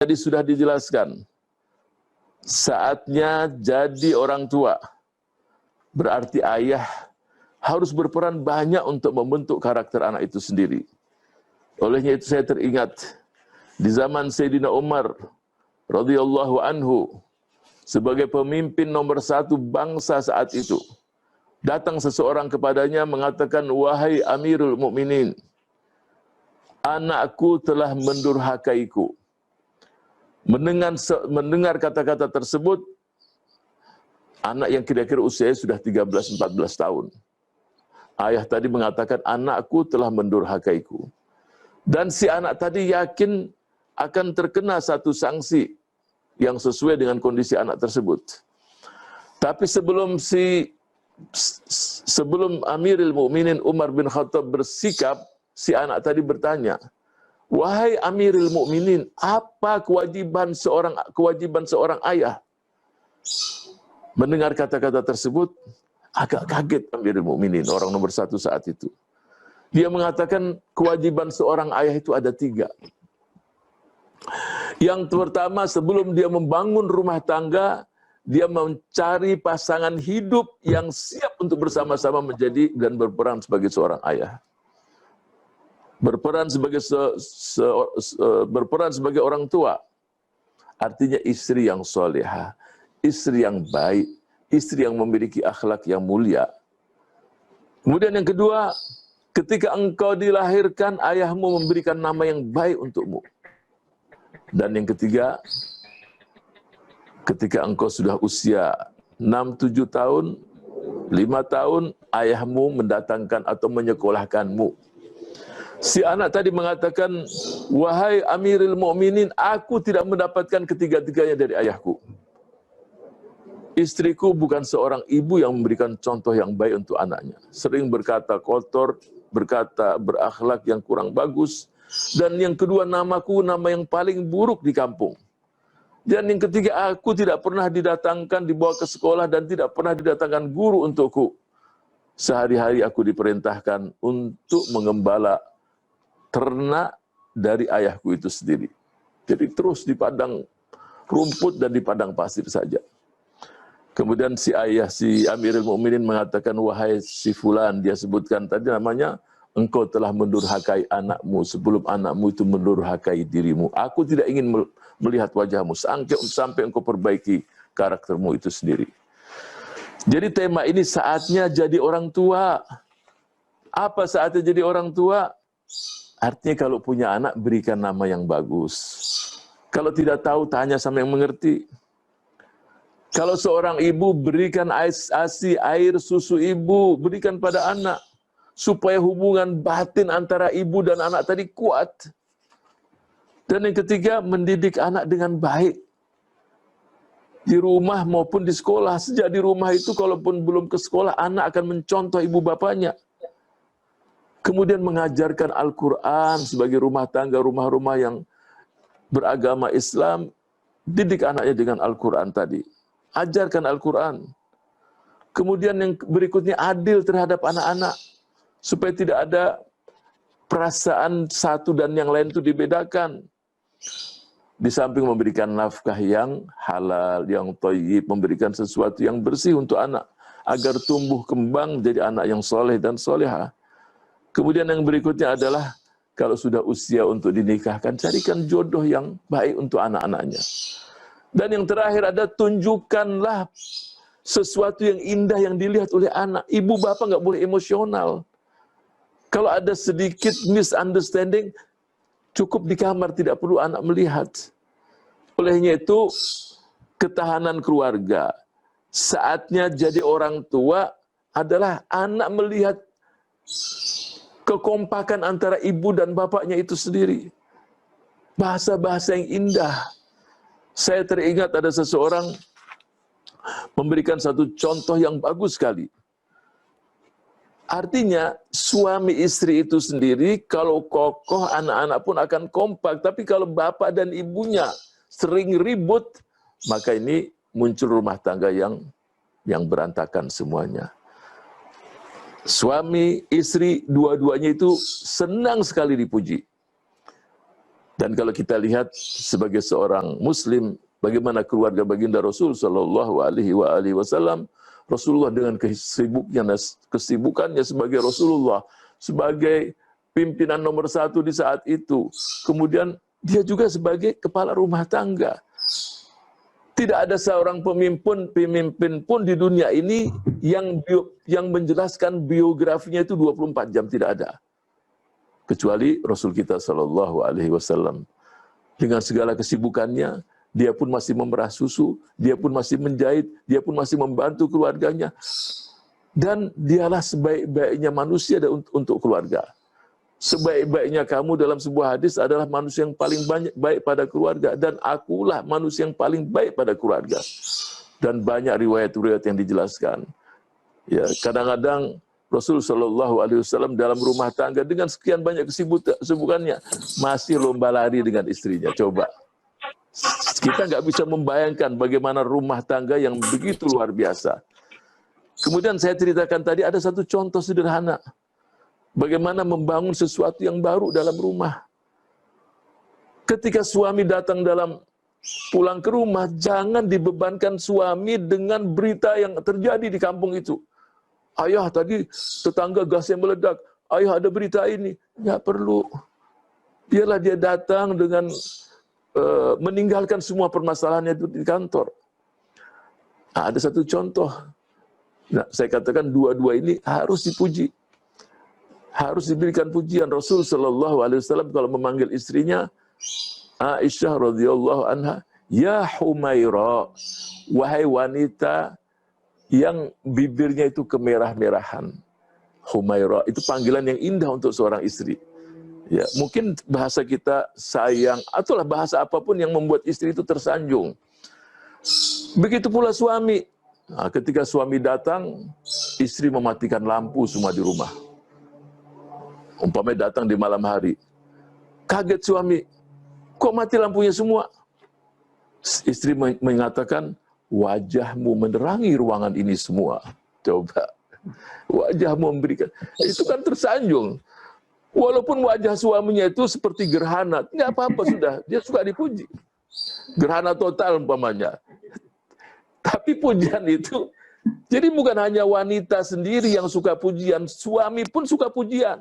Tadi sudah dijelaskan, saatnya jadi orang tua, berarti ayah harus berperan banyak untuk membentuk karakter anak itu sendiri. Olehnya itu saya teringat, di zaman Sayyidina Umar radhiyallahu anhu, sebagai pemimpin nomor satu bangsa saat itu, datang seseorang kepadanya mengatakan, wahai Amirul Mukminin, anakku telah mendurhakaiku. Mendengar kata-kata tersebut, anak yang kira-kira usianya sudah 13-14 tahun. Ayah tadi mengatakan, anakku telah mendurhakaiku. Dan si anak tadi yakin akan terkena satu sanksi yang sesuai dengan kondisi anak tersebut. Tapi sebelum Amirul Mukminin Umar bin Khattab bersikap, si anak tadi bertanya, wahai Amirul Mukminin, apa kewajiban seorang ayah? Mendengar kata-kata tersebut, agak kaget Amirul Mukminin, orang nomor satu saat itu. Dia mengatakan kewajiban seorang ayah itu ada 3. Yang pertama, sebelum dia membangun rumah tangga, dia mencari pasangan hidup yang siap untuk bersama-sama menjadi dan berperan sebagai seorang ayah. Berperan sebagai orang tua, artinya istri yang solehah, istri yang baik, istri yang memiliki akhlak yang mulia. Kemudian yang kedua, ketika engkau dilahirkan, ayahmu memberikan nama yang baik untukmu. Dan yang ketiga, ketika engkau sudah usia 6-7 tahun, 5 tahun, ayahmu mendatangkan atau menyekolahkanmu. Si anak tadi mengatakan, wahai Amirul Mukminin, aku tidak mendapatkan ketiga-tiganya dari ayahku. Istriku bukan seorang ibu yang memberikan contoh yang baik untuk anaknya. Sering berkata kotor, berkata berakhlak yang kurang bagus. Dan yang kedua, namaku nama yang paling buruk di kampung. Dan yang ketiga, aku tidak pernah didatangkan, dibawa ke sekolah, dan tidak pernah didatangkan guru untukku. Sehari-hari aku diperintahkan untuk mengembala ternak dari ayahku itu sendiri. Jadi terus di padang rumput dan di padang pasir saja. Kemudian si Amirul Mukminin mengatakan, wahai si fulan, dia sebutkan tadi namanya, engkau telah mendurhakai anakmu sebelum anakmu itu mendurhakai dirimu. Aku tidak ingin melihat wajahmu sampai engkau perbaiki karaktermu itu sendiri. Jadi tema ini saatnya jadi orang tua. Apa saatnya jadi orang tua? Artinya kalau punya anak, berikan nama yang bagus. Kalau tidak tahu, tanya sama yang mengerti. Kalau seorang ibu, berikan ASI, air susu ibu, berikan pada anak. Supaya hubungan batin antara ibu dan anak tadi kuat. Dan yang ketiga, mendidik anak dengan baik. Di rumah maupun di sekolah. Sejak di rumah itu, kalaupun belum ke sekolah, anak akan mencontoh ibu bapaknya. Kemudian mengajarkan Al-Quran sebagai rumah tangga, rumah-rumah yang beragama Islam. Didik anaknya dengan Al-Quran tadi. Ajarkan Al-Quran. Kemudian yang berikutnya, adil terhadap anak-anak. Supaya tidak ada perasaan satu dan yang lain itu dibedakan. Di samping memberikan nafkah yang halal, yang thayyib, memberikan sesuatu yang bersih untuk anak. Agar tumbuh kembang jadi anak yang soleh dan solehah. Kemudian yang berikutnya adalah, kalau sudah usia untuk dinikahkan, carikan jodoh yang baik untuk anak-anaknya. Dan yang terakhir ada, tunjukkanlah sesuatu yang indah yang dilihat oleh anak. Ibu bapak nggak boleh emosional. Kalau ada sedikit misunderstanding, cukup di kamar, tidak perlu anak melihat. Olehnya itu, ketahanan keluarga. Saatnya jadi orang tua adalah anak melihat kekompakan antara ibu dan bapaknya itu sendiri. Bahasa-bahasa yang indah. Saya teringat ada seseorang memberikan satu contoh yang bagus sekali. Artinya, suami istri itu sendiri, kalau kokoh, anak-anak pun akan kompak. Tapi kalau bapak dan ibunya sering ribut, maka ini muncul rumah tangga yang berantakan semuanya. Suami, istri, dua-duanya itu senang sekali dipuji. Dan kalau kita lihat sebagai seorang Muslim, bagaimana keluarga baginda Rasul Shallallahu Alaihi Wasallam, Rasulullah dengan kesibukannya sebagai Rasulullah, sebagai pimpinan nomor 1 di saat itu, kemudian dia juga sebagai kepala rumah tangga. Tidak ada seorang pemimpin pun di dunia ini yang menjelaskan biografinya itu 24 jam, tidak ada. Kecuali Rasul kita Shallallahu Alaihi Wasallam. Dengan segala kesibukannya, dia pun masih memerah susu, dia pun masih menjahit, dia pun masih membantu keluarganya. Dan dialah sebaik-baiknya manusia untuk keluarga. Sebaik-baiknya kamu dalam sebuah hadis adalah manusia yang paling baik pada keluarga. Dan akulah manusia yang paling baik pada keluarga. Dan banyak riwayat-riwayat yang dijelaskan. Ya, kadang-kadang Rasul Shallallahu Alaihi Wasallam dalam rumah tangga dengan sekian banyak kesibukannya masih lomba lari dengan istrinya. Coba kita nggak bisa membayangkan bagaimana rumah tangga yang begitu luar biasa. Kemudian saya ceritakan tadi ada satu contoh sederhana bagaimana membangun sesuatu yang baru dalam rumah. Ketika suami datang pulang ke rumah, jangan dibebankan suami dengan berita yang terjadi di kampung itu. Ayah tadi tetangga gasnya meledak, ayah ada berita ini. Nggak perlu. Biarlah dia datang dengan meninggalkan semua permasalahannya itu di kantor. Nah, ada satu contoh. Nah, saya katakan dua-dua ini harus dipuji. Harus diberikan pujian. Rasul Shallallahu Alaihi Wasallam kalau memanggil istrinya, Aisyah radhiyallahu anha, ya Humaira, wahai wanita yang bibirnya itu kemerah-merahan. Humaira, itu panggilan yang indah untuk seorang istri. Ya, mungkin bahasa kita sayang, ataulah bahasa apapun yang membuat istri itu tersanjung. Begitu pula suami. Nah, ketika suami datang, istri mematikan lampu semua di rumah. Umpamanya datang di malam hari. Kaget suami, kok mati lampunya semua? Istri mengatakan, wajahmu menerangi ruangan ini semua. Coba, wajahmu memberikan. Itu kan tersanjung. Walaupun wajah suaminya itu seperti gerhana, nggak apa-apa sudah, dia suka dipuji. Gerhana total umpamanya. Tapi pujian itu, jadi bukan hanya wanita sendiri yang suka pujian, suami pun suka pujian.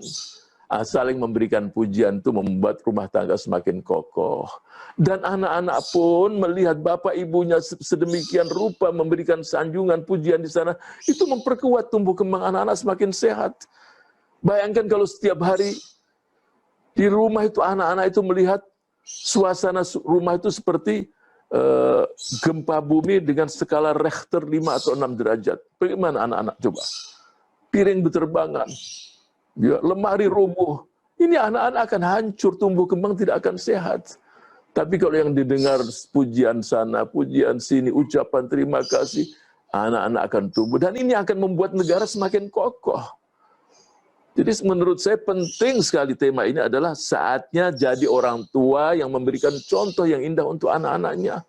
Saling memberikan pujian itu membuat rumah tangga semakin kokoh. Dan anak-anak pun melihat bapak ibunya sedemikian rupa memberikan sanjungan pujian di sana, itu memperkuat tumbuh kembang anak-anak semakin sehat. Bayangkan kalau setiap hari di rumah itu anak-anak itu melihat suasana rumah itu seperti gempa bumi dengan skala Richter 5 atau 6 derajat. Bagaimana anak-anak coba? Piring berterbangan. Ya, lemari roboh. Ini anak-anak akan hancur, tumbuh kembang tidak akan sehat. Tapi kalau yang didengar pujian sana, pujian sini, ucapan terima kasih, anak-anak akan tumbuh. Dan ini akan membuat negara semakin kokoh. Jadi menurut saya penting sekali tema ini adalah saatnya jadi orang tua yang memberikan contoh yang indah untuk anak-anaknya.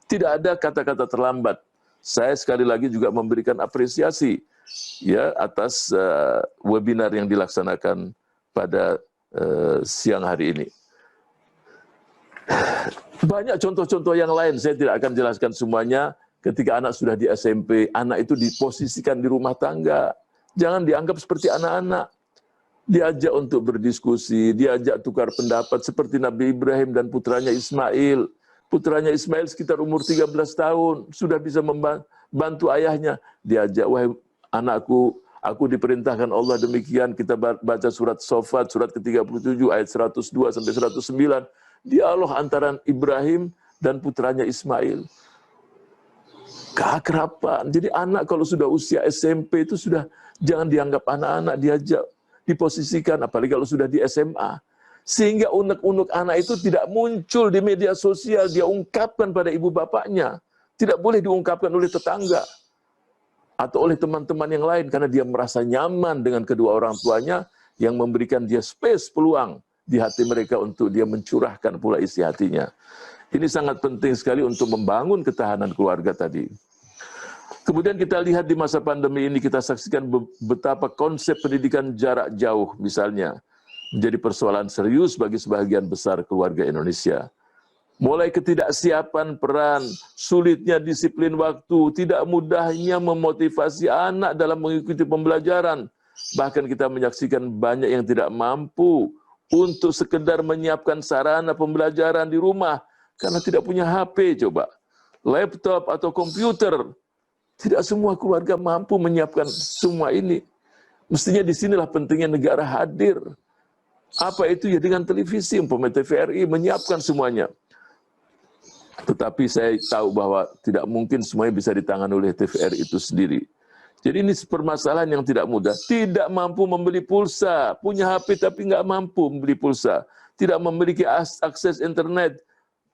Tidak ada kata-kata terlambat. Saya sekali lagi juga memberikan apresiasi ya atas webinar yang dilaksanakan pada siang hari ini. Banyak contoh-contoh yang lain, saya tidak akan jelaskan semuanya. Ketika anak sudah di SMP, anak itu diposisikan di rumah tangga. Jangan dianggap seperti anak-anak. Diajak untuk berdiskusi, diajak tukar pendapat seperti Nabi Ibrahim dan putranya Ismail. Putranya Ismail sekitar umur 13 tahun, sudah bisa membantu ayahnya. Diajak, wahai anakku, aku diperintahkan Allah demikian. Kita baca surat Sofat, surat ke-37, ayat 102 sampai 109. Dialog antara Ibrahim dan putranya Ismail. Keakraban. Jadi anak kalau sudah usia SMP itu sudah jangan dianggap anak-anak, diajak, diposisikan, apalagi kalau sudah di SMA. Sehingga unek-unek anak itu tidak muncul di media sosial, dia ungkapkan pada ibu bapaknya. Tidak boleh diungkapkan oleh tetangga atau oleh teman-teman yang lain, karena dia merasa nyaman dengan kedua orang tuanya yang memberikan dia space, peluang di hati mereka untuk dia mencurahkan pula isi hatinya. Ini sangat penting sekali untuk membangun ketahanan keluarga tadi. Kemudian kita lihat di masa pandemi ini, kita saksikan betapa konsep pendidikan jarak jauh misalnya menjadi persoalan serius bagi sebagian besar keluarga Indonesia. Mulai ketidaksiapan peran, sulitnya disiplin waktu, tidak mudahnya memotivasi anak dalam mengikuti pembelajaran. Bahkan kita menyaksikan banyak yang tidak mampu untuk sekedar menyiapkan sarana pembelajaran di rumah karena tidak punya HP, coba. Laptop atau komputer. Tidak semua keluarga mampu menyiapkan semua ini. Mestinya disinilah pentingnya negara hadir. Apa itu ya, dengan televisi, TVRI menyiapkan semuanya. Tetapi saya tahu bahwa tidak mungkin semuanya bisa ditangani oleh TVRI itu sendiri. Jadi ini permasalahan yang tidak mudah. Tidak mampu membeli pulsa, punya HP tapi nggak mampu membeli pulsa. Tidak memiliki akses internet.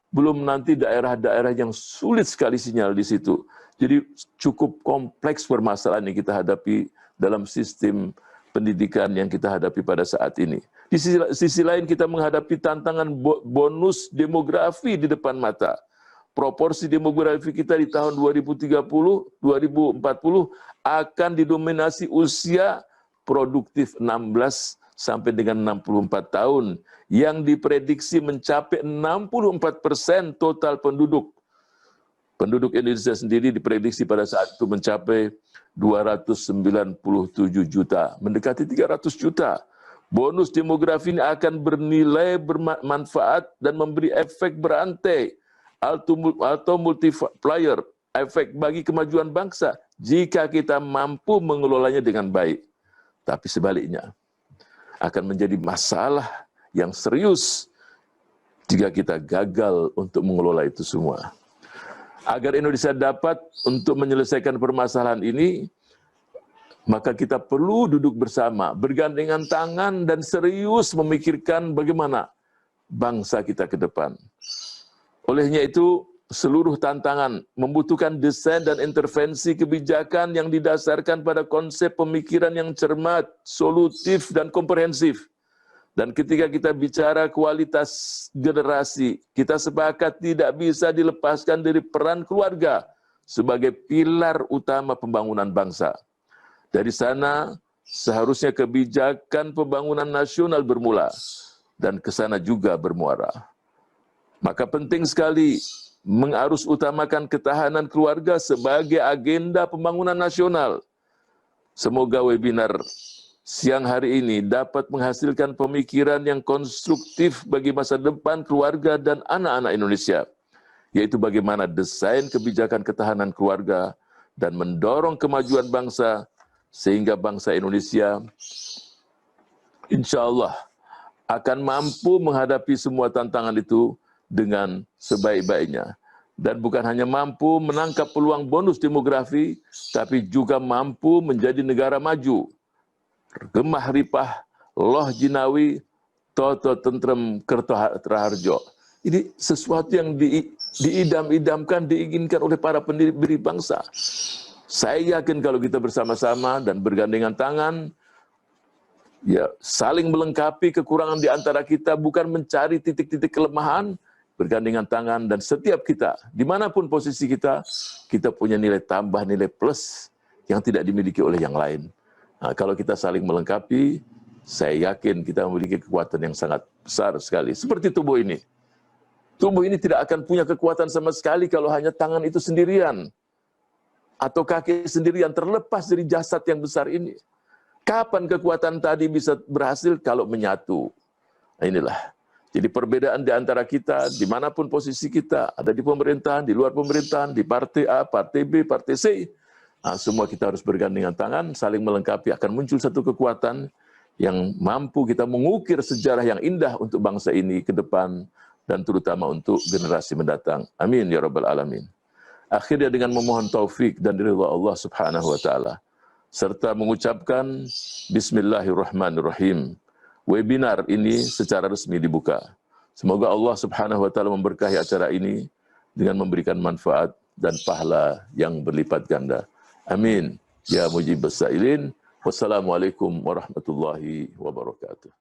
Belum nanti daerah-daerah yang sulit sekali sinyal di situ. Jadi cukup kompleks permasalahan yang kita hadapi dalam sistem pendidikan yang kita hadapi pada saat ini. Di sisi lain kita menghadapi tantangan bonus demografi di depan mata. Proporsi demografi kita di tahun 2030, 2040 akan didominasi usia produktif 16 sampai dengan 64 tahun yang diprediksi mencapai 64% total penduduk. Penduduk Indonesia sendiri diprediksi pada saat itu mencapai 297 juta, mendekati 300 juta. Bonus demografi ini akan bernilai bermanfaat dan memberi efek berantai atau multiplier, efek bagi kemajuan bangsa jika kita mampu mengelolanya dengan baik. Tapi sebaliknya, akan menjadi masalah yang serius jika kita gagal untuk mengelola itu semua. Agar Indonesia dapat untuk menyelesaikan permasalahan ini, maka kita perlu duduk bersama, bergandengan tangan dan serius memikirkan bagaimana bangsa kita ke depan. Olehnya itu, seluruh tantangan membutuhkan desain dan intervensi kebijakan yang didasarkan pada konsep pemikiran yang cermat, solutif, dan komprehensif. Dan ketika kita bicara kualitas generasi, kita sepakat tidak bisa dilepaskan dari peran keluarga sebagai pilar utama pembangunan bangsa. Dari sana, seharusnya kebijakan pembangunan nasional bermula, dan ke sana juga bermuara. Maka penting sekali mengarus utamakan ketahanan keluarga sebagai agenda pembangunan nasional. Semoga webinar siang hari ini dapat menghasilkan pemikiran yang konstruktif bagi masa depan keluarga dan anak-anak Indonesia, yaitu bagaimana desain kebijakan ketahanan keluarga dan mendorong kemajuan bangsa, sehingga bangsa Indonesia insya Allah akan mampu menghadapi semua tantangan itu dengan sebaik-baiknya. Dan bukan hanya mampu menangkap peluang bonus demografi, tapi juga mampu menjadi negara maju. Gemah ripah, loh jinawi, toto tentrem kerto raharjo. Ini sesuatu yang diidam-idamkan, diinginkan oleh para pendiri bangsa. Saya yakin kalau kita bersama-sama dan bergandengan tangan, ya saling melengkapi kekurangan di antara kita, bukan mencari titik-titik kelemahan, bergandengan tangan, dan setiap kita, dimanapun posisi kita, kita punya nilai tambah, nilai plus yang tidak dimiliki oleh yang lain. Nah, kalau kita saling melengkapi, saya yakin kita memiliki kekuatan yang sangat besar sekali. Seperti tubuh ini. Tubuh ini tidak akan punya kekuatan sama sekali kalau hanya tangan itu sendirian, atau kaki sendirian terlepas dari jasad yang besar ini. Kapan kekuatan tadi bisa berhasil? Kalau menyatu. Nah, inilah. Jadi perbedaan di antara kita, dimanapun posisi kita, ada di pemerintahan, di luar pemerintahan, di partai A, partai B, partai C, nah, semua kita harus bergandengan tangan, saling melengkapi, akan muncul satu kekuatan yang mampu kita mengukir sejarah yang indah untuk bangsa ini ke depan, dan terutama untuk generasi mendatang. Amin ya rabbal alamin. Akhirnya dengan memohon taufik dan ridha Allah subhanahu wa ta'ala, serta mengucapkan Bismillahirrahmanirrahim. Webinar ini secara resmi dibuka. Semoga Allah subhanahu wa ta'ala memberkahi acara ini dengan memberikan manfaat dan pahala yang berlipat ganda. Amin. Ya mujibas sa'ilin. Wassalamualaikum warahmatullahi wabarakatuh.